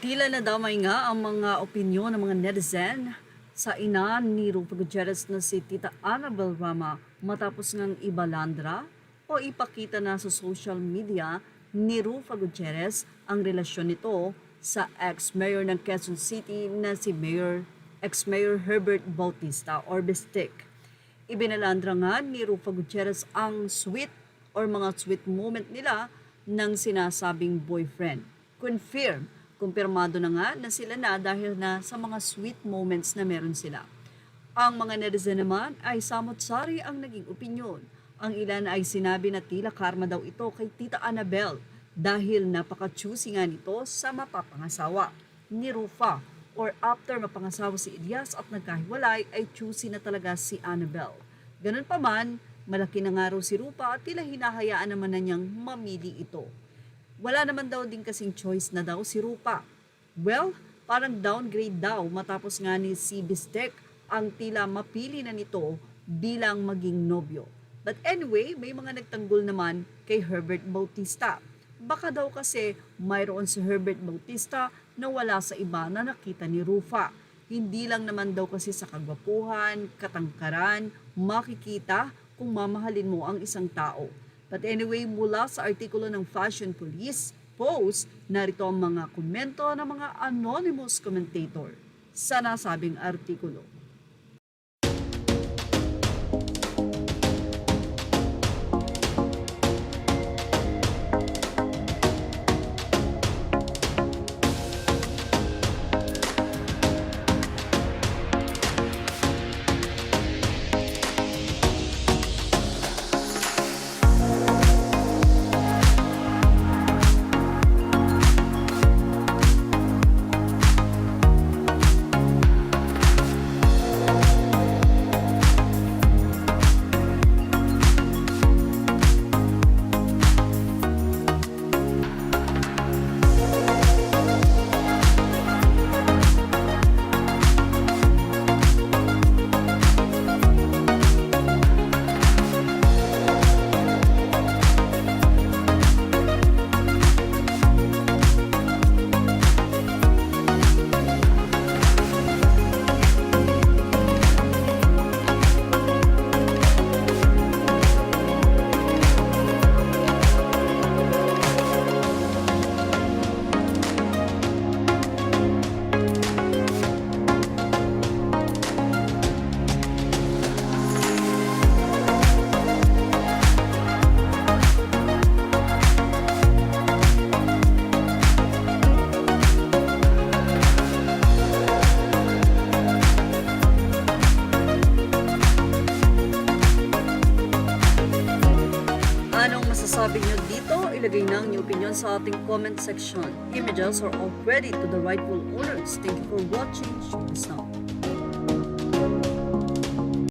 Tila nadamay nga ang mga opinyon ng mga netizen sa ina ni Rufa Gutierrez na si Tita Annabel Rama matapos ngang ibalandra o ipakita na sa social media ni Rufa Gutierrez ang relasyon nito sa ex-mayor ng Quezon City na si ex-mayor Herbert Bautista or Bistik. Ibinalandra nga ni Rufa Gutierrez ang mga sweet moment nila ng sinasabing boyfriend. Kumpirmado na nga na sila na dahil na sa mga sweet moments na meron sila. Ang mga netizen naman ay samot-sari ang naging opinyon. Ang ilan ay sinabi na tila karma daw ito kay Tita Annabel dahil napaka-choosy nga nito sa mapapangasawa ni Rufa, or after mapangasawa si Elias at nagkahiwalay ay choosy na talaga si Annabel. Ganun pa man, malaki na nga raw si Rufa at tila hinahayaan naman na niyang mamili ito. Wala naman daw din kasing choice na daw si Rupa. Well, parang downgrade daw matapos nga ni si Bistek ang tila mapili na nito bilang maging nobyo. But anyway, may mga nagtanggol naman kay Herbert Bautista. Baka daw kasi mayroon si Herbert Bautista na wala sa iba na nakita ni Rufa. Hindi lang naman daw kasi sa kagwapuhan, katangkaran, makikita kung mamahalin mo ang isang tao. But anyway, mula sa artikulo ng Fashion Police Post, narito ang mga komento ng mga anonymous commentator sa nasabing artikulo. Anong masasabi nyo dito? Ilagay na ang inyong opinion sa ating comment section. Images are already to the rightful owners. Thank you for watching. Show us now.